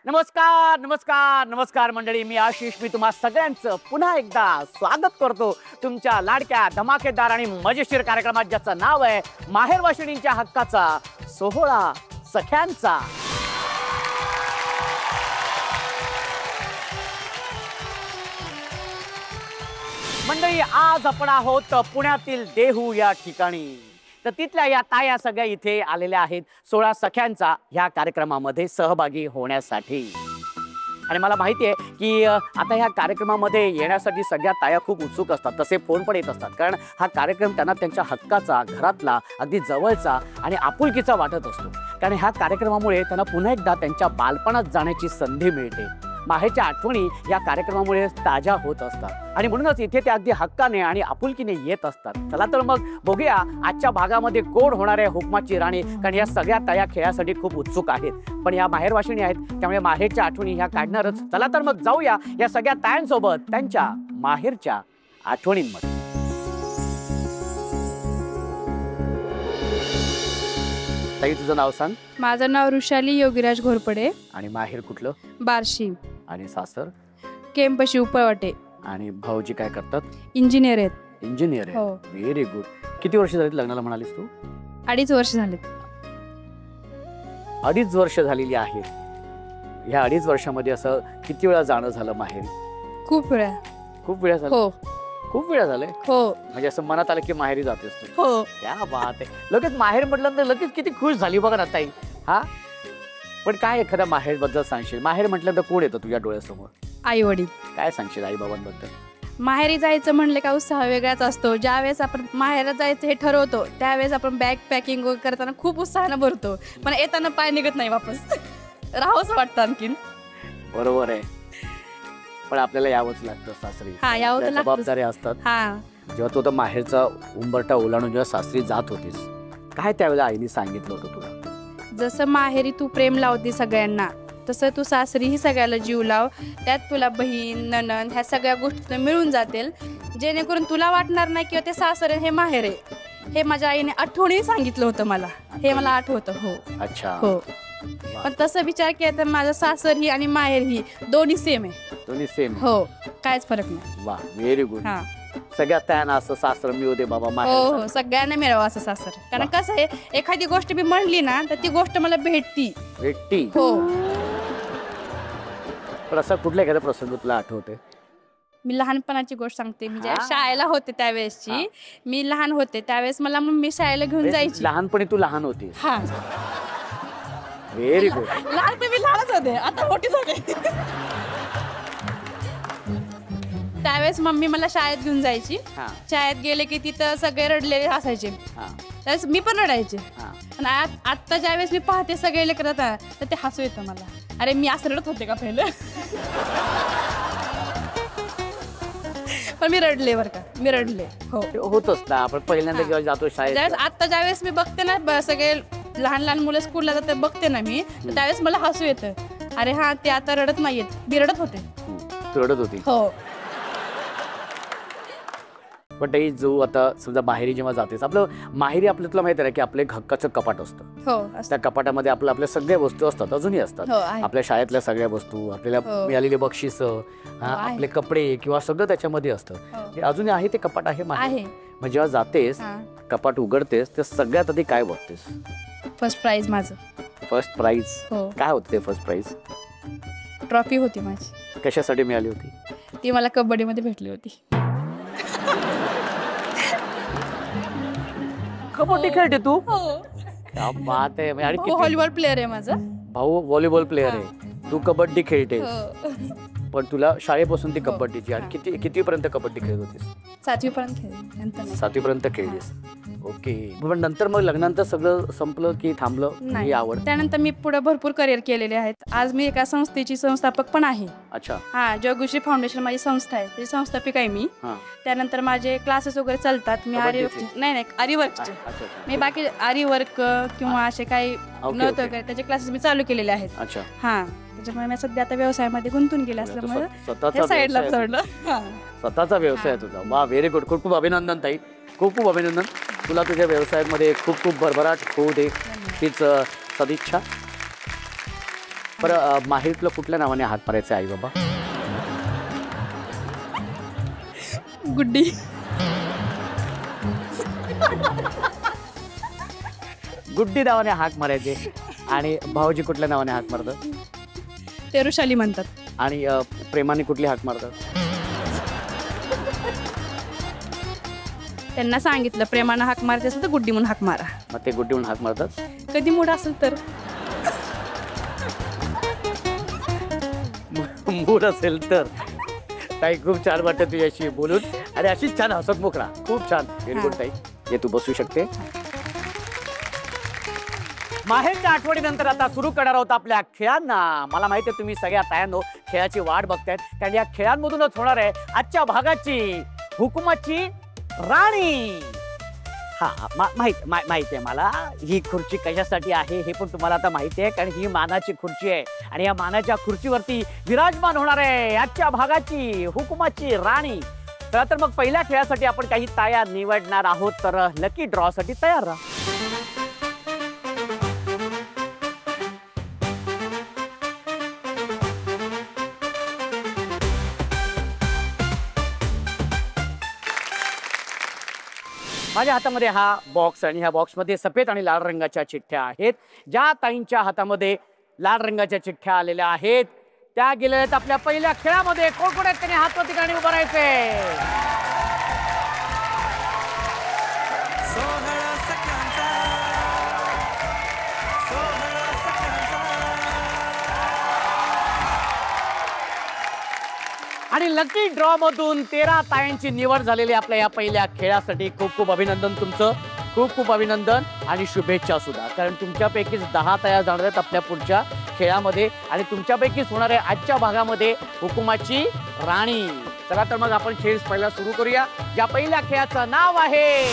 नमस्कार नमस्कार नमस्कार मंडळी, मी आशिष. मी तुम्हा सगळ्यांचं पुन्हा एकदा स्वागत करतो तुमच्या लाडक्या धमाकेदार आणि मजेशीर कार्यक्रमात, ज्याचं नाव आहे माहेर वाशिणींच्या हक्काचा सोहळा सख्यांचा. मंडळी, आज आपण आहोत पुण्यातील देहू या ठिकाणी. तर तिथल्या या ताया सगळ्या इथे आलेल्या आहेत सोहळा सख्यांचा ह्या कार्यक्रमामध्ये सहभागी होण्यासाठी. आणि मला माहिती आहे की आता ह्या कार्यक्रमामध्ये येण्यासाठी सगळ्या ताया खूप उत्सुक असतात. तसे फोन पण येत असतात, कारण हा कार्यक्रम त्यांना त्यांच्या हक्काचा, घरातला, अगदी जवळचा आणि आपुलकीचा वाटत असतो. कारण ह्या कार्यक्रमामुळे त्यांना पुन्हा एकदा त्यांच्या बालपणात जाण्याची संधी मिळते. माहेरच्या आठवणी या कार्यक्रमामुळे ताज्या होत असतात आणि म्हणूनच इथे ते अगदी हक्काने आणि आपुलकीने येत असतात. चला तर मग बघूया आजच्या भागामध्ये कोण होणार आहे हुकमाची राणी. कारण या सगळ्या ताया खेळासाठी खूप उत्सुक आहेत, पण या माहेर वाशिणी आहेत, त्यामुळे माहेरच्या आठवणी ह्या काढणारच. चला तर मग जाऊया या सगळ्या तायांसोबत त्यांच्या माहेरच्या आठवणींमध्ये. ताई, तुझं नाव सांग. माझं नाव ऋषाली योगीराज घोरपडे. आणि माहेर कुठलं? बार्शी. आणि सासर? केम्पशी उपळवाटे. आणि भाऊजी काय करतात? इंजिनियर आहेत. इंजिनियर आहे. Very good. किती वर्ष झाली लग्नाला म्हणालीस तू? 2.5 वर्ष झालेत. 2.5 वर्ष झालेली आहे. ह्या 2.5 वर्षामध्ये असं किती वेळा जाणं झालं माहेर? खूप वेळा. खूप वेळा झालं? हो. खूप वेळा झालंय? हो. म्हणजे असं मनात आलं की माहेरी जातेस तू? हो. क्या बात आहे. लगेच माहेर म्हटलं तर लगेच किती खुश झाली बघा ना ताई. हा, पण काय एखाद्या माहेर बद्दल सांगशील? माहेर म्हटलं तर कोण येतं तुझ्या डोळ्यासमोर? आई वडील. काय सांगशील आई बाबांबद्दल? माहेरी जायचं म्हणलं का उत्साह वेगळाच असतो. ज्यावेळेस आपण माहेर जायचं हे ठरवतो त्यावेळेस आपण बॅग पॅकिंग करताना खूप उत्साहानं भरतो, पण येताना पाय निघत नाही वापस. राहावंच वाटतं आणखीन. बरोबर आहे, पण आपल्याला यावंच लागतं सासरी. यावं जबाबदाऱ्या असतात. जेव्हा तू तर माहेरचा उंबरठा ओलांडून जेव्हा सासरी जात होतीस, काय त्यावेळेला आईने सांगितलं होतं तुला? जसं माहेरी तू प्रेम लावती सगळ्यांना, तसं तू सासरीही सगळ्याला जीव लाव. त्यात तुला बहीण नणंद ह्या सगळ्या गोष्टी मिळून जातील, जेणेकरून तुला वाटणार नाही किंवा ते सासर हे माहेर आहे. हे माझ्या आईने आठवणी सांगितलं होतं मला. हे मला आठवतं. हो. अच्छा. हो. पण तसं विचार केला तर माझं सासर ही आणि माहेर ही दोन्ही सेम आहे. दोन्ही सेम? हो. कायच फरक नाही. वा, व्हेरी गुड. सगळ्यात त्यांना असं सासर मिळू दे बाबा माहेर. हो, सगळ्यांना मिळावं असं सासर. कारण कसं आहे, एखादी गोष्ट मी म्हणली ना तर ती गोष्ट मला भेटती. हो. पण असा कुठला एखादा प्रसंग तुला आठवते? मी लहानपणाची गोष्ट सांगते. मी जेव्हा शाळेला होते त्यावेळेसची. मी लहान होते त्यावेळेस मला मम्मी शाळेला घेऊन जायची. लहानपणी तू लहान होती? हा. Very good. लहानपणी मी लहानच होते, आता मोठी झाले. त्यावेळेस मम्मी मला शाळेत घेऊन जायची. शाळेत गेले की तिथं सगळे रडलेले असायचे, त्यावेळेस मी पण रडायचे. आणि आता ज्यावेळेस मी पाहते सगळे लेकरं तर ते हसू येतं मला. अरे मी असं रडत होते का पहिलं? पण मी रडले बरं का, मी रडले. हो, होतच ना. आपण पहिल्यांदा जेव्हा जातो शाळेत, आता ज्यावेळेस मी बघते ना सगळे लहान लहान मुलं स्कूलला जातात बघते ना मी, त्यावेळेस मला हसू येतं. अरे हा, ते आता रडत नाहीयेत, मी रडत होते. तू रडत होती? हो. पण ताई, जो आता समजा माहेरी जेव्हा जातेस, आपलं माहेरी आपलं तुला माहिती आहे की आपलं एक हक्काचं कपाट असतं. हो. त्या कपाटामध्ये आपल्या सगळ्या वस्तू असतात, अजूनही असतात. आपल्या शाळेतल्या सगळ्या वस्तू, आपल्याला मिळालेली बक्षीस, आपले कपडे किंवा सगळं त्याच्यामध्ये असतं. हे अजूनही आहे, ते कपाट आहे माहेर. मग जेव्हा जातेस, कपाट उघडतेस, ते सगळ्यात आधी काय बघतेस? फर्स्ट प्राइज माझं. First prize? काय होतं ते फर्स्ट प्राइज? ट्रॉफी होती माझी. कशासाठी मिळाली होती? ती मला कबड्डीमध्ये भेटली होती. कबड्डी खेळते तू? क्या बात आहे. व्हॉलीबॉल प्लेअर आहे माझा भाऊ. व्हॉलीबॉल प्लेअर आहे, तू कबड्डी खेळते. पण तुला शाळेपासून ती कबड्डीची आणि कितीपर्यंत कबड्डी खेळत होतीस? 7वी पर्यंत. 7वी पर्यंत खेळलीस. ओके. पण नंतर मग लग्नानंतर सगळं संपलं की थांबलं? नाही, आवड. त्यानंतर मी पुढे भरपूर करिअर केलेले आहेत. आज मी एका संस्थेची संस्थापक पण आहे. अच्छा. जगुश्री फाउंडेशन माझी संस्था आहे, त्याची संस्थापिक आहे मी. त्यानंतर माझे क्लासेस वगैरे चालतात. मी आरीवर्कचे मी बाकी आरीवर्क किंवा असे काही नव्हतं वगैरे त्याचे क्लासेस मी चालू केलेले आहेत. अच्छा. त्याच्यामुळे मी सध्या आता व्यवसायामध्ये गुंतून गेले असल्यामुळे साईडला सोडलं. स्वतःचा व्यवसाय तुझा. वा, व्हेरी गुड. खूप खूप अभिनंदन ताई, खूप खूप अभिनंदन. तुला तुझ्या व्यवसायामध्ये खूप खूप भरभराट होऊ दे, तीच सदिच्छा. बरं माहेरी तुला कुठल्या नावाने हाक मारायचे आई बाबा? गुड्डी. गुड्डी नावाने हाक मारायचे. आणि भाऊजी कुठल्या नावाने हाक मारतात? ते ऋषाली म्हणतात. आणि प्रेमाने कुठली हाक मारतात? त्यांना सांगितलं प्रेमानं हाक मारायचं असेल तर गुड्डी म्हणून हाक मारा. मग ते गुड्डी म्हणून हाक मारतात. कधी मूड असेल तर. मूड असेल तर. ताई खूप छान वाटतं तुझ्याशी बोलून आणि अशीच छान हसत मोकळा. खूप छान. व्हेरी गुड ताई. ये तू बसू शकते. माहेरच्या आठवडीनंतर आता सुरू करणार आहोत आपल्या खेळांना. मला माहिती आहे तुम्ही सगळ्या तायांनो खेळाची वाट बघतायत कारण या खेळांमधूनच होणार आहे आजच्या भागाची हुकुमाची राणी. हा माहिती आहे मला ही खुर्ची कशासाठी आहे हे पण तुम्हाला आता माहिती आहे कारण ही मानाची खुर्ची आहे आणि या मानाच्या खुर्चीवरती विराजमान होणार आहे आजच्या भागाची हुकुमाची राणी. तर मग पहिल्या खेळासाठी आपण काही ताया निवडणार आहोत तर लकी ड्रॉ साठी तयार राहा. माझ्या हातामध्ये हा बॉक्स आणि ह्या बॉक्समध्ये सफेद आणि लाल रंगाच्या चिठ्ठ्या आहेत. ज्या ताईंच्या हातामध्ये लाल रंगाच्या चिठ्ठ्या आलेल्या आहेत त्या गेलेल्या आहेत आपल्या पहिल्या खेळामध्ये. कोण कोण आहेत त्यांनी हात ठिकाणी उभं राहायचे. आणि लकी ड्रॉ मधून 13 तायांची निवड झालेली आपल्या या पहिल्या खेळासाठी. खूप खूप अभिनंदन तुमचं. खूप खूप अभिनंदन आणि शुभेच्छा सुद्धा कारण तुमच्यापैकीच 10 तया जाणार आहेत आपल्या पुढच्या खेळामध्ये आणि तुमच्यापैकीच होणार आहे आजच्या भागामध्ये हुकुमाची राणी. चला तर मग आपण खेळ पहिला सुरू करूया. ज्या पहिल्या खेळाचं नाव आहे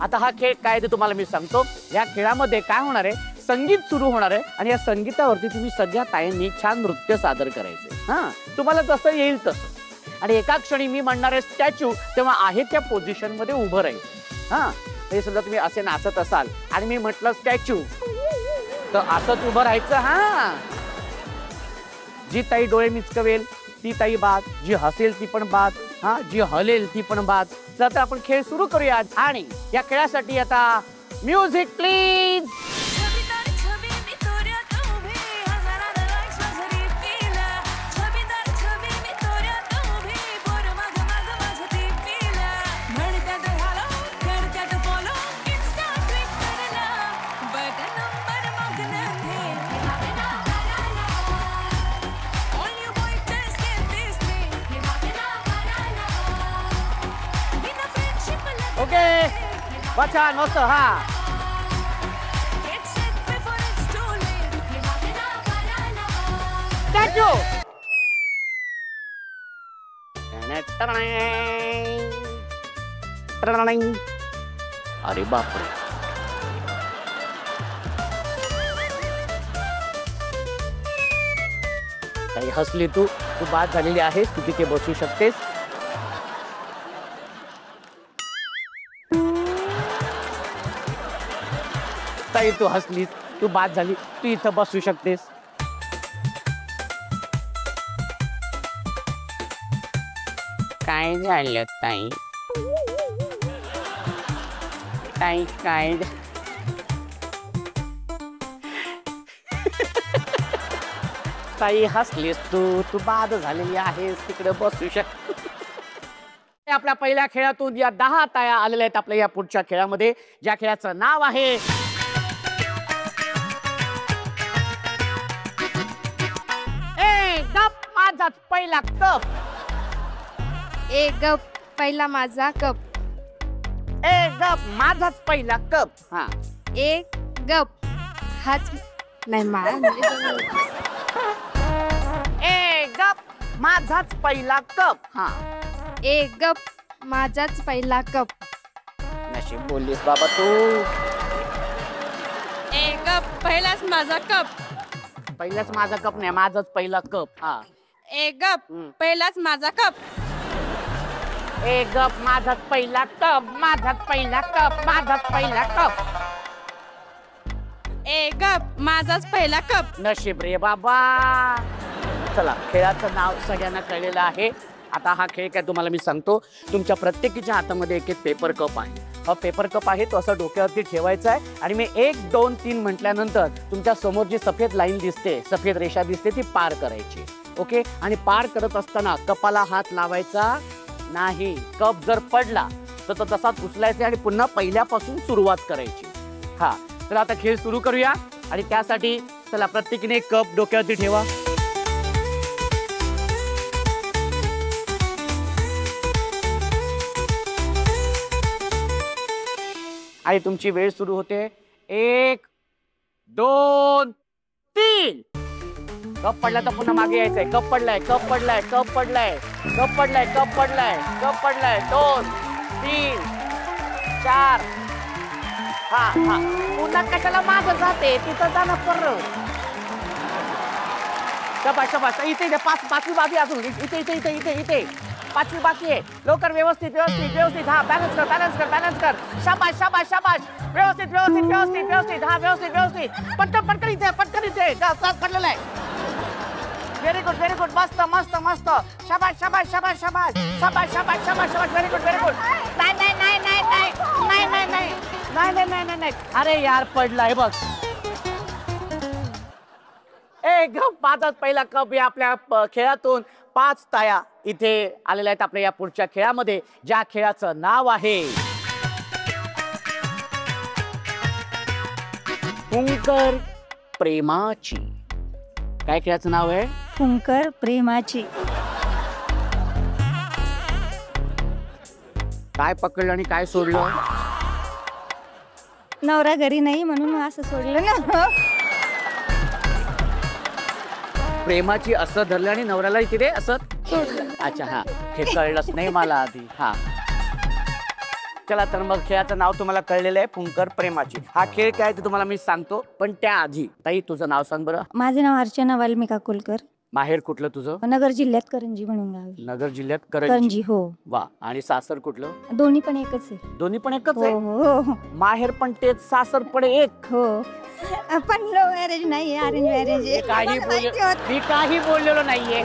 आता हा खेळ काय ते तुम्हाला मी सांगतो. या खेळामध्ये काय होणार आहे संगीत सुरू होणार आहे आणि या संगीतावरती तुम्ही सगळ्या ताईंनी छान नृत्य सादर करायचे. हा तुम्हाला जसं येईल तसं. आणि एका क्षणी मी म्हणणार आहे स्टॅच्यू तेव्हा आहे त्या पोझिशन मध्ये उभं राहील. हा हे समजा तुम्ही असे नाचत असाल आणि मी म्हटलं स्टॅच्यू तर असंच उभं राहायचं. हा जी ताई डोळे मिचकवेल ती ताई बाद, जी हसेल ती पण बाद, हा जी हलेल ती पण बाद. तर आपण खेळ सुरू करूया आणि या खेळासाठी आता म्युझिक प्लीज. ओके छान मस्त. हा स्टॅच्यू. अरे बापरे काही हसली तू बाद झालेली आहेस. तू तिथे बसू शकतेस. ताई तू हसलीस तू बाद झाली तू इथं बसू शकतेस. काय झालं ताई? ताई काय ताई हसलीस तू बाद झालेली आहेस तिकडे बसू शकते. आपल्या पहिल्या खेळातून या 10 ताया आलेल्या आहेत आपल्या या पुढच्या खेळामध्ये ज्या खेळाचं नाव आहे ए गप माझाच पहिला कप. ए गप पहिला माझा कप. ए गप माझाच पहिला कप. हा ए गप हाच नाही ए गप माझाच पहिला कप. हा ए गप माझाच पहिला कप. नशीब बोललीस बाबा तू. ए गप पहिलाच माझा कप. पहिलाच माझा कप नाही माझाच पहिला कप. हा ए गप पहिलाच माझा कप. ए गप माझाच पहिला कप माझाच पहिला कप माझाच पहिला कप. ए गप, माझाच पहिला कप. नशीब रे बाबा. चला, खेळाचं नाव सगळ्यांना कळलेलं आहे. आता हा खेळ काय तुम्हाला मी सांगतो. तुमच्या प्रत्येकीच्या हातामध्ये एक एक पेपर कप आहे. हा पेपर कप आहे तो असं डोक्यावरती ठेवायचा आहे आणि मी 1 2 3 म्हटल्यानंतर तुमच्या समोर जी सफेद लाईन दिसते, सफेद रेषा दिसते, ती पार करायची. ओके. आणि पार करत असताना कपाला हात लावायचा नाही. कप जर पडला तर तो तसाच उचलायचा आणि पुन्हा पहिल्यापासून सुरुवात करायची. हा, चला आता खेळ सुरू करूया. आणि त्यासाठी चला प्रत्येकीने एक कप डोक्यावरती ठेवा. आणि तुमची वेळ सुरू होते. 1 2 3. कप पडला तर पुन्हा मागे यायचंय. कप पडलाय, कप पडलाय, कप पडलाय, कप पडलाय, कप पडलाय, कप पडलाय. 2 3 4. हा हा, पुन्हा कशाला माग जाते, तिथं जाणं परत. शबाश शबाश. इथे 5 बाकी अजून. इथे इथे इथे इथे इथे 5वी बाकी आहे. लवकर, व्यवस्थित व्यवस्थित व्यवस्थित. हा, बॅलन्स कर, बॅलन्स कर, बॅलन्स कर. शाबाश शाबाश शाबाश. व्यवस्थित व्यवस्थित व्यवस्थित व्यवस्थित. हा, व्यवस्थित व्यवस्थित. पटकन पटकन इथे, पटकन इथे. पडलेलं आहे. Very good, very good. मस्त मस्त मस्त. शाबाश शाबाश शाबाश शाबाश. शाबाश शाबाश शाबाश शाबाश. Very good, very good. नाही नाही नाही नाही नाही नाही नाही नाही नाही नाही नाही नाही नाही. अरे यार, पडलाय बघ. माझाच पहिला कप या आपल्या खेळातून 5 ताया इथे आलेल्या आहेत आपल्या या पुढच्या खेळामध्ये, ज्या खेळाचं नाव आहे फुंकर प्रेमाची. काय खेळाचं नाव आहे? फुंकर प्रेमाची. काय पकडलं आणि काय सोडलं? नवरा घरी नाही म्हणून असं सोडलं ना. प्रेमाची असं धरलं आणि नवऱ्याला तिथे असं सोडलं. अच्छा, हा, हे कळलंच नाही मला आधी. हा, चला तर मग खेळाचं नाव तुम्हाला कळलेलं आहे, फुंकर प्रेमाची. हा खेळ काय ते तुम्हाला मी सांगतो, पण त्याआधी ताई तुझं नाव सांग बरं. माझे नाव अर्चना वाल्मिका कुलकर. माहेर कुठलं तुझं? नगर जिल्ह्यात करंजी म्हणून गाव. नगर जिल्ह्यात करंजी. हो. वा. आणि सासर कुठलं? दोन्ही पण एकच आहे. दोन्ही पण एकच हो आहे. हो. माहेर पण तेच, सासर पण एक. हो. पण लव्ह मॅरेज नाही, अरेंज मॅरेज आहे. मी काही बोललेलो नाहीये.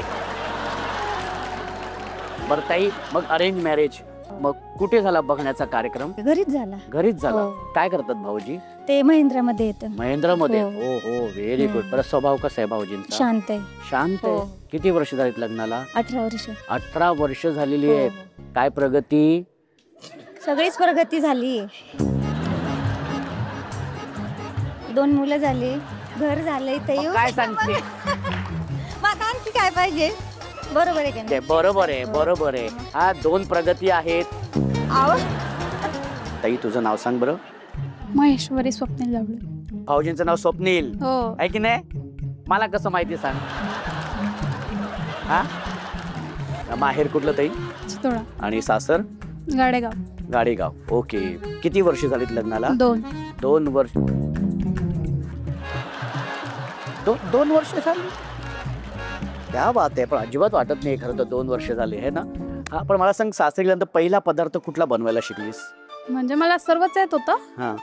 बरं ताई, मग अरेंज मॅरेज मग कुठे झाला बघण्याचा कार्यक्रम? घरीच झाला. घरीच झाला. हो. काय करतात भाऊजी? ते महिंद्रामध्ये येतं. महिंद्रामध्ये. हो. हो हो, व्हेरी गुड. परत स्वभाव कसा आहे भाऊजींचा? शांत आहे. शांत आहे. हो. किती वर्ष झालीत लग्नाला? 18 वर्ष. 18 वर्ष झालेली हो. आहेत. काय प्रगती? सगळीच प्रगती झाली. 2 मुलं झाली, घर झालंय. काय सांगते? मग आणखी काय पाहिजे? बरोबर आहे का? बरोबर आहे, बरोबर आहे. हा, 2 प्रगती आहेत. ताई तुझं नाव सांग बरं. महेश्वरी स्वप्नील लावले. भाऊजींचं नाव स्वप्नील हो. आहे की नाही? मला कसं माहिती सांग. हा, माहेर कुठलं ताई? चितोडा. आणि सासर? गाडेगाव. गाडेगाव. ओके. किती वर्ष झालीत लग्नाला? 2 वर्ष. 2 वर्ष झाली. क्या बात आहे. पण अजिबात वाटत नाही खरं तर 2 वर्ष झाले आहे ना. हा, पण मला सांग, सासरी गेल्यानंतर पहिला पदार्थ कुठला बनवायला शिकलीस? म्हणजे मला सर्वच येत होतं. हा,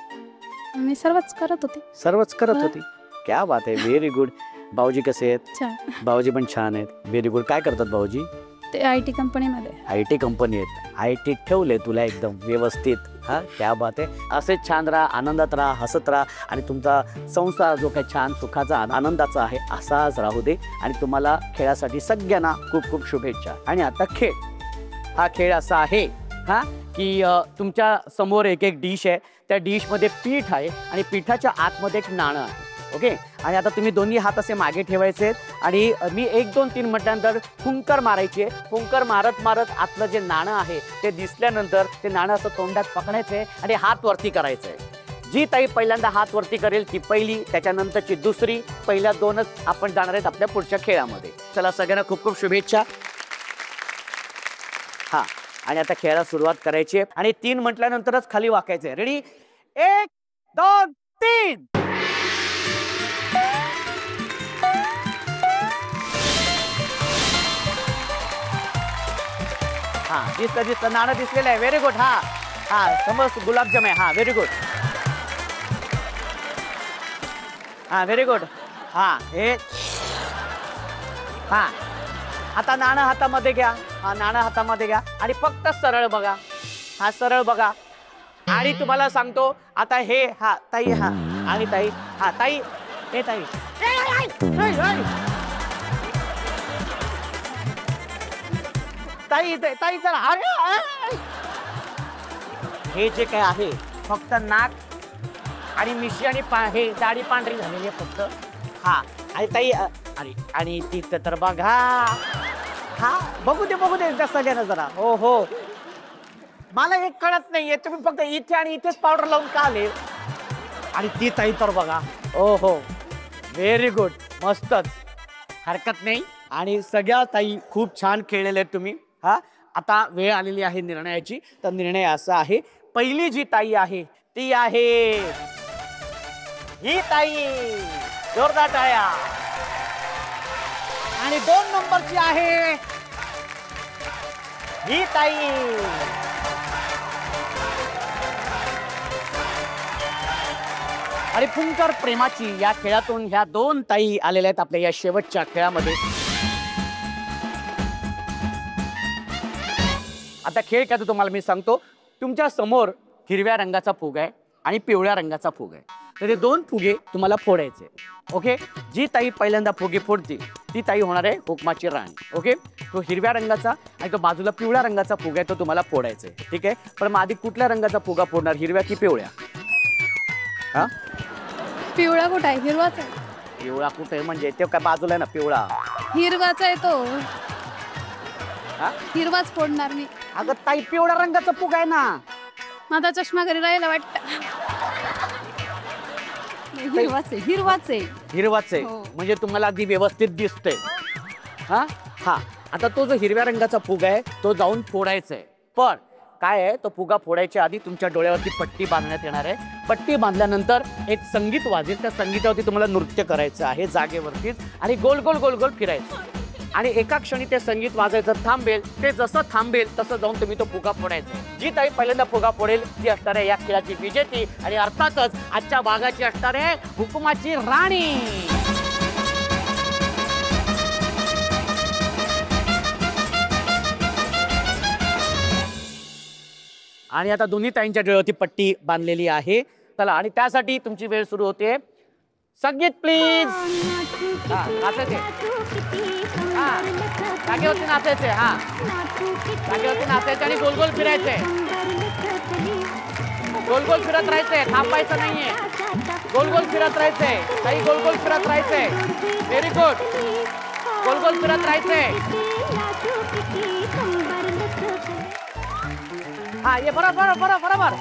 मी सर्वच करत होते. सर्वच करत होती. क्या बात आहे. Very good. भाऊजी कसे आहेत? छान. भाऊजी पण छान आहेत. Very good. काय करतात भाऊजी? ते IT कंपनीमध्ये. IT कंपनी आहेत. IT ठेवले तुला एकदम व्यवस्थित. हा, क्या बात आहे. असेच छान राहा, आनंदात राहा, हसत राहा आणि तुमचा संसार जो काही छान सुखाचा आनंदाचा आहे असाच राहू दे. आणि तुम्हाला खेळासाठी सगळ्यांना खूप खूप शुभेच्छा. आणि आता खेळ. हा खेळ असा आहे हा की तुमच्या समोर एक एक डिश आहे. त्या डिशमध्ये पीठ आहे आणि पीठाच्या आतमध्ये एक नाणं आहे. ओके. आणि आता तुम्ही दोन्ही हात असे मागे ठेवायचे आणि मी 1 2 3 म्हटल्यानंतर फुंकर मारायची आहे. फुंकर मारत मारत आतलं जे नाणं आहे ते दिसल्यानंतर ते नाणं असं तोंडात पकडायचंय आणि हात वरती करायचंय. जी ताई पहिल्यांदा हात वरती करेल ती पहिली, त्याच्यानंतरची दुसरी. पहिल्या 2च आपण जाणार आहेत आपल्या पुढच्या खेळामध्ये. चला सगळ्यांना खूप खूप शुभेच्छा. हा, आणि आता खेळाला सुरुवात करायची आहे आणि 3 म्हटल्यानंतरच खाली वाकायचंय. रेडी? 1 2 3. हा, दिसतं नाणं दिसलेलं आहे. Very good. हा हा, समज गुलाबजाम आहे. हा, व्हेरी गुड. हा व्हेरी गुड. हा हे हा आता नाणं हातामध्ये घ्या. हा नाणं हातामध्ये घ्या आणि फक्त सरळ बघा. हा सरळ बघा आणि तुम्हाला सांगतो आता हे हा ताई हा आणि ताई हा ताई हे ताई ताई ताई चला. अरे हे जे काय आहे फक्त नाक आणि मिशी आणि हे दाढी पांढरी झालेली आहे फक्त. हा आणि ताई आणि ती तर बघा. हा बघू दे त्या सगळ्यांना जरा. हो हो मला एक कळत नाहीये तुम्ही फक्त इथे आणि इथेच पावडर लावून का आले. आणि ती ताई तर बघा. ओ हो व्हेरी गुड मस्तच हरकत नाही. आणि सगळ्या ताई खूप छान खेळलेले आहेत तुम्ही. हा आता वेळ आलेली आहे निर्णयाची. तर निर्णय असा आहे पहिली जी ताई आहे ती आहे ही ताई. जोरदार टाळ्या. आणि 2 नंबरची आहे ही ताई. आणि फुंकर प्रेमाची या खेळातून ह्या 2 ताई आलेल्या आहेत आपल्या या शेवटच्या खेळामध्ये. आता खेळ काय तुम्हाला मी सांगतो. तुमच्या समोर हिरव्या रंगाचा फुग आहे आणि पिवळ्या रंगाचा फुग आहे. तर ते 2 फुगे तुम्हाला फोडायचे. ओके जी ताई पहिल्यांदा फुगे फोडतील ती ताई होणार आहे हुकमाची राणी. ओके तो हिरव्या रंगाचा आणि तो बाजूला पिवळ्या रंगाचा फुगा आहे तो तुम्हाला फोडायचा आहे. ठीक आहे पण मग आधी कुठल्या रंगाचा फुगा फोडणार हिरव्या की पिवळ्या. हा पिवळा कुठं आहे? हिरवाच आहे. पिवळा कुठे आहे म्हणजे ते काय बाजूला आहे ना पिवळा. हिरवाच आहे तो. हा हिरवाच फोडणार मी. अगं ताई पिवळ्या रंगाचा फुगा आहे ना. माझा चष्मा घरी राहिला वाटतं. हिरवाच आहे. हो. म्हणजे तुम्हाला अगदी व्यवस्थित दिसतंय. हा हा आता तो जो हिरव्या रंगाचा फुगा आहे तो जाऊन फोडायचा आहे. पण काय आहे तो फुगा फोडायच्या आधी तुमच्या डोळ्यावरती पट्टी बांधण्यात येणार आहे. पट्टी बांधल्यानंतर एक संगीत वाजेल. त्या संगीतावरती तुम्हाला नृत्य करायचं आहे जागेवरतीच आणि गोल गोल गोल गोल फिरायचं. आणि एका क्षणी ते संगीत वाजायचं थांबेल. ते जसं थांबेल तसं जाऊन तुम्ही तो फुगा फोडायचा. जी ताई पहिल्यांदा फुगा फोडेल ती असणार आहे या खेळाची विजेती आणि अर्थातच आजच्या भागाची असणार आहे हुकुमाची राणी. आणि आता दोन्ही ताईंच्या डोळ्यावरती पट्टी बांधलेली आहे. चला आणि त्यासाठी तुमची वेळ सुरू होते. संगीत प्लीज. हा नाचायचे. हा जागेवरती नाचायचे. हा जागेवरती नाचायचे आणि गोल गोल फिरायचे. गोल गोल फिरत राहायचे थांबायचं नाहीये. गोल गोल फिरत राहायचे ताई. गोल गोल फिरत राहायचे. Very good. गोल गोल फिरत राहायचे. हा ये बरोबर.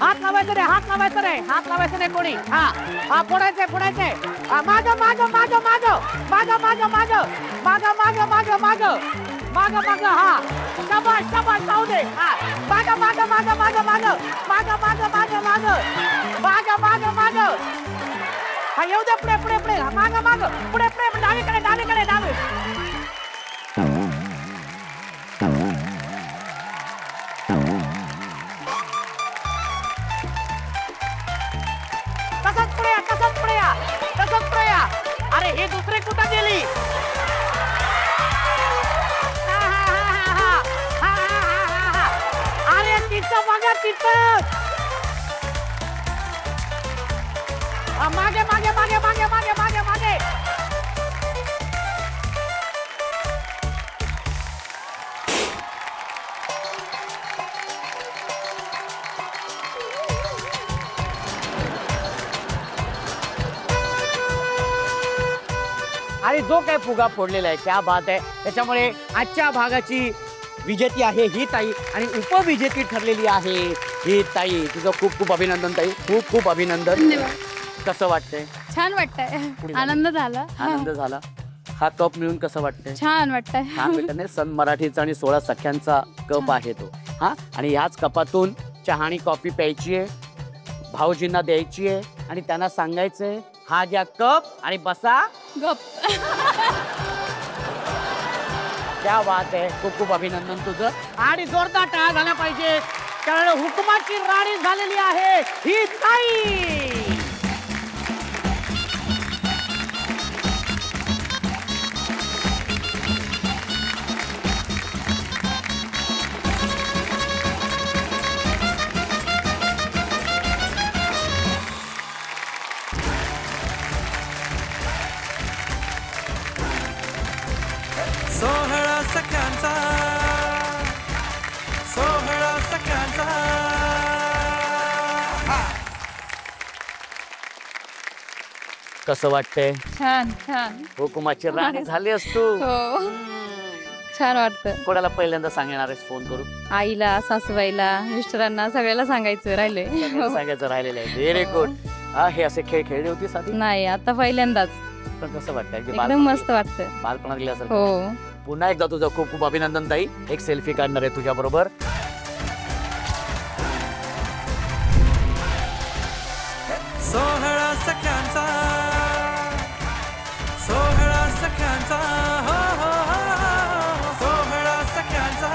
हात लावायचं नाही. हात लावायचं नाही कोणी. हा हा फोडायचे. माग हा शाबास जाऊ दे. हा माग हा येऊ दे पुढे माग पुढे डावीकडे. तसंच पुढे या. अरे हे दुसरे कुठं गेली. अरे तिचं बघा तिचं. मागे आणि जो काय फुगा फोडलेला आहे क्या बात आहे. त्याच्यामुळे आजच्या भागाची विजेती आहे ही ताई आणि उपविजेती ठरलेली आहे ही ताई. तुझं खूप खूप अभिनंदन ताई. खूप अभिनंदन. कसं वाटतंय? छान वाटतंय. आनंद झाला. हा कप मिळून कसं वाटतंय? छान वाटतंय. छान वाटतंय. सन मराठीचा आणि 16 सख्यांचा कप आहे तो. हा आणि ह्याच कपातून चहा आणि कॉफी प्यायची आहे. भाऊजींना द्यायची आहे आणि त्यांना सांगायचंय हा घ्या कप आणि बसा गप. क्या बात आहे. खूप अभिनंदन तुझं. आणि जोरदार टाळ्या झाल्या पाहिजे कारण हुकुमाची राणी झालेली आहे ही ताई. सोहळा सख्यांचा सोहळा सख्यांचा कसं वाटतंय? छान छान हुकुमाची राणी झाली असतो. हो छान वाटतं. कोणाला पहिल्यांदा सांगणार आहेस फोन करू? आईला, सासूबाईला, मिस्टरांना सगळ्याला सांगायचं राहिले. सांगायचं राहिलेलं आहे. Very good. हे असे खेळ खेळले होते आधी? नाही आता पहिल्यांदाच. पण कसं वाटतं? एकदम मस्त वाटतं. बालपणात गेल्यासारखं. हो पुन्हा एकदा तुझं खूप खूप अभिनंदन ताई. एक सेल्फी काढणार आहे तुझ्या बरोबर. सोहळा सख्यांचा सोहळा सख्यांचा हो हो हो सोहळा सख्यांचा